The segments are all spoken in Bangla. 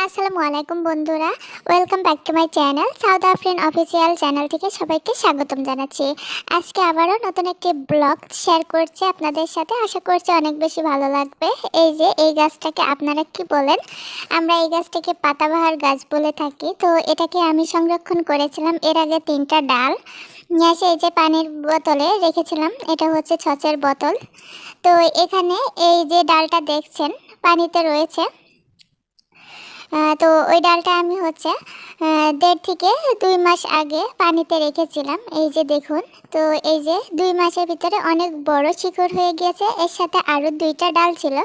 আসসালামু আলাইকুম বন্ধুরা, welcome back to my channel south Afrin official channel থেকে সবাইকে স্বাগতম জানাচ্ছি। আজকে আবারও নতুন একটি ব্লগ শেয়ার করছি আপনাদের সাথে। আশা করছি অনেক বেশি ভালো লাগবে। এই যে এই গাছটাকে আপনারা কি বলেন? আমরা এই গাছটাকে পাতাবাহার গাছ বলে থাকি। তো এটাকে আমি সংরক্ষণ করেছিলাম এর আগে 3টা ডাল নিয়ে এসে এই যে পানির বোতলে রেখেছিলাম। এটা হচ্ছে ছচের বোতল। তো এখানে এই যে ডালটা দেখছেন পানিতে রয়েছে, তো ওই ডালটা আমি হচ্ছে 1.5 থেকে 2 মাস আগে পানিতে রেখেছিলাম। এই যে দেখুন, তো এই যে 2 মাসের ভিতরে অনেক বড় শিকড় হয়ে গিয়েছে। এর সাথে আরও 2টা ডাল ছিল,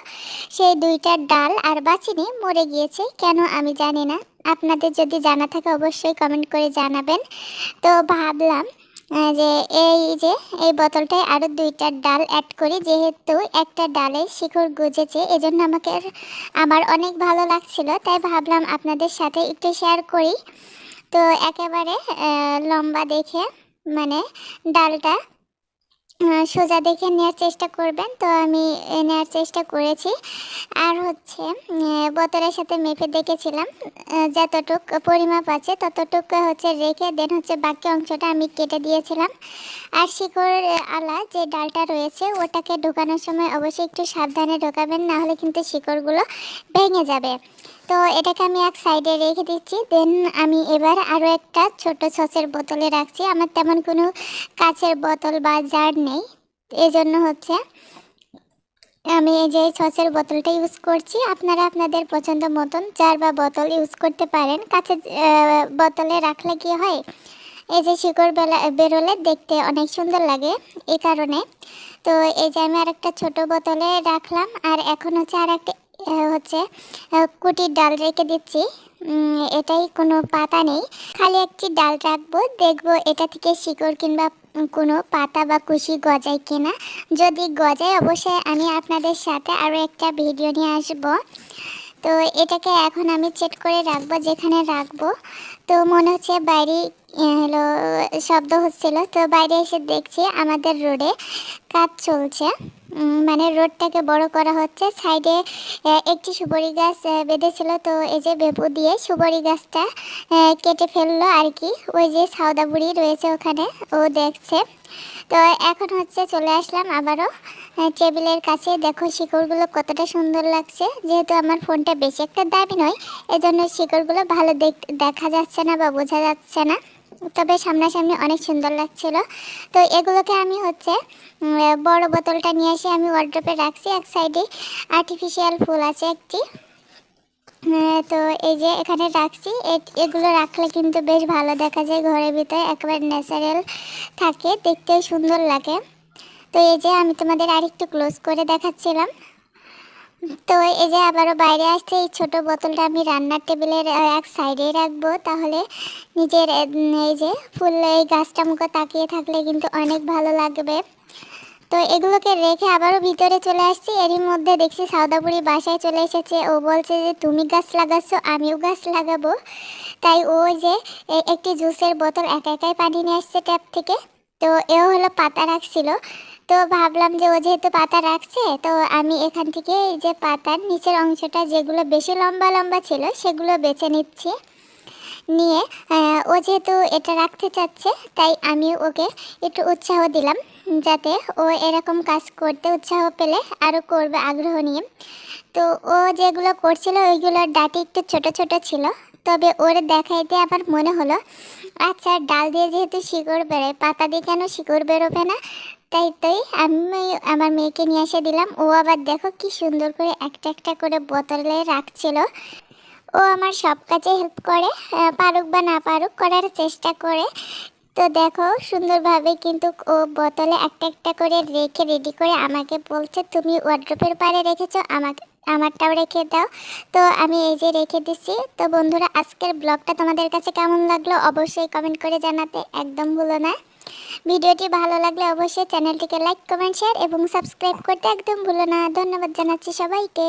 সেই 2টা ডাল আর বাঁচেনি, মরে গিয়েছে। কেন আমি জানি না, আপনাদের যদি জানা থাকে অবশ্যই কমেন্ট করে জানাবেন। তো ভাবলাম যে এই বোতলটায় আরও 2টা ডাল অ্যাড করি, যেহেতু একটা ডালে শিকড় গুজেছে, এজন্য আমার অনেক ভালো লাগছিল, তাই ভাবলাম আপনাদের সাথে একটু শেয়ার করি। তো একেবারে লম্বা দেখে, মানে ডালটা সোজা দেখে নেওয়ার চেষ্টা করবেন। তো আমি নেওয়ার চেষ্টা করেছি। আর হচ্ছে বোতলের সাথে মেপে দেখেছিলাম, যতটুক পরিমাপ আছে ততটুকু হচ্ছে রেখে দেন হচ্ছে বাকি অংশটা আমি কেটে দিয়েছিলাম। আর শিকড় আলা যে ডালটা রয়েছে ওটাকে ঢোকানোর সময় অবশ্যই একটু সাবধানে ঢোকাবেন, না হলে কিন্তু শিকড়গুলো ভেঙে যাবে। তো এটাকে আমি এক সাইডে রেখে দিচ্ছি। দেন আমি এবার আরও একটা ছোট সসের বোতলে রাখছি। আমার তেমন কোনো কাচের বোতল বা জার নেই, এজন্য হচ্ছে আমি এই যে সসের বোতলটা ইউজ করছি। আপনারা আপনাদের পছন্দ মতন জার বা বোতল ইউজ করতে পারেন। কাচের বোতলে রাখলে কি হয়, এই যে শিকড় বেরোলে দেখতে অনেক সুন্দর লাগে, এই কারণে। তো এই যে আমি আরেকটা ছোট বোতলে রাখলাম। আর এখন হচ্ছে আর একটা কুটির ডাল রেখে দিচ্ছি। এটাই কোনো পাতা নেই, খালি একটি ডাল রাখবো, দেখবো এটা থেকে শিকড় কিংবা কোনো পাতা বা কুশি গজায় কিনা। যদি গজায় অবশ্যই আমি আপনাদের সাথে আরও একটা ভিডিও নিয়ে আসবো। তো এটাকে এখন আমি চেট করে রাখবো যেখানে রাখবো। তো মনে হচ্ছে বাইরে হলো শব্দ হচ্ছিল, তো বাইরে এসে দেখছি আমাদের রোডে কাজ চলছে। মানে রোডটাকে বড় করা হচ্ছে। সাইডে একটি সুপারি গাছ বেঁধেছিল, তো এই যে বেপু দিয়ে সুপারি গাছটা কেটে ফেললো আর কি। ওই যে সাউদা বুড়ি রয়েছে ওখানে, ও দেখছে। তো এখন হচ্ছে চলে আসলাম আবারও টেবিলের কাছে। দেখো শিকড়গুলো কতটা সুন্দর লাগছে। যেহেতু আমার ফোনটা বেশি একটা দামি নয়, এজন্য শিকড়গুলো ভালো দেখা যাচ্ছে না বা বোঝা যাচ্ছে না, তবে সামনাসামনি অনেক সুন্দর লাগছিল। তো এগুলোকে আমি হচ্ছে বড় বোতলটা নিয়ে এসে আমি ওয়ার্ড্রপে রাখছি। এক সাইডে আর্টিফিশিয়াল ফুল আছে একটি, তো এই যে এখানে রাখছি। এগুলো রাখলে কিন্তু বেশ ভালো দেখা যায়, ঘরের ভিতরে একেবারে ন্যাচারাল থাকে, দেখতেও সুন্দর লাগে। তো এই যে আমি তোমাদের আরেকটু ক্লোজ করে দেখাচ্ছিলাম। তো এই যে আবারও বাইরে আসছে। এই ছোট বোতলটা আমি রান্নার টেবিলের এক সাইডে রাখবো, তাহলে নিজের এই যে ফুল এই গাছটা মুখে তাকিয়ে থাকলে কিন্তু অনেক ভালো লাগবে। তো এগুলোকে রেখে আবারও ভিতরে চলে আসছি। এরই মধ্যে দেখছি সাউদাপুরি বাসায় চলে এসেছে। ও বলছে যে তুমি গাছ লাগাচ্ছ, আমিও গাছ লাগাবো। তাই ও যে একটি জুসের বোতল একা একাই পানি নিয়ে আসছে ট্যাপ থেকে। তো এও হলো পাতা রাখছিল। তো ভাবলাম যে ও যেহেতু পাতা রাখছে, তো আমি এখান থেকে এই যে পাতার নিচের অংশটা যেগুলো বেশি লম্বা লম্বা ছিল সেগুলো বেছে নিচ্ছি। নিয়ে ও যেহেতু এটা রাখতে চাচ্ছে, তাই আমি ওকে একটু উৎসাহ দিলাম, যাতে ও এরকম কাজ করতে উৎসাহ পেলে আরও করবে আগ্রহ নিয়ে। তো ও যেগুলো করছিল ওইগুলোর ডাটি একটু ছোট ছোট ছিল, তবে ওর দেখাইতে আমার মনে হলো আচ্ছা ডাল দিয়ে যেহেতু শিকড় বেরোয়, পাতা দিয়ে কেন শিকড় বেরোবে না। তাই আমি আমার মেয়েকে নিয়ে এসে দিলাম। ও আবার দেখো কি সুন্দর করে একটা একটা করে বোতলে রাখছিল। ও আমার সব কাজে হেল্প করে, পারুক বা না পারুক করার চেষ্টা করে। তো দেখো সুন্দরভাবে কিন্তু ও বোতলে একটা একটা করে রেখে রেডি করে আমাকে বলছে তুমি ওয়ার্ড্রপের পাড়ে রেখেছো, আমারটাও রেখে দাও। তো আমি এই যে রেখে দিচ্ছি। তো বন্ধুরা, আজকের ব্লগটা তোমাদের কাছে কেমন লাগলো অবশ্যই কমেন্ট করে জানাতে একদম ভুলো না। ভিডিওটি ভালো লাগলে অবশ্যই চ্যানেলটিকে লাইক, কমেন্ট, শেয়ার এবং সাবস্ক্রাইব করতে একদম ভুলো না। ধন্যবাদ জানাচ্ছি সবাইকে।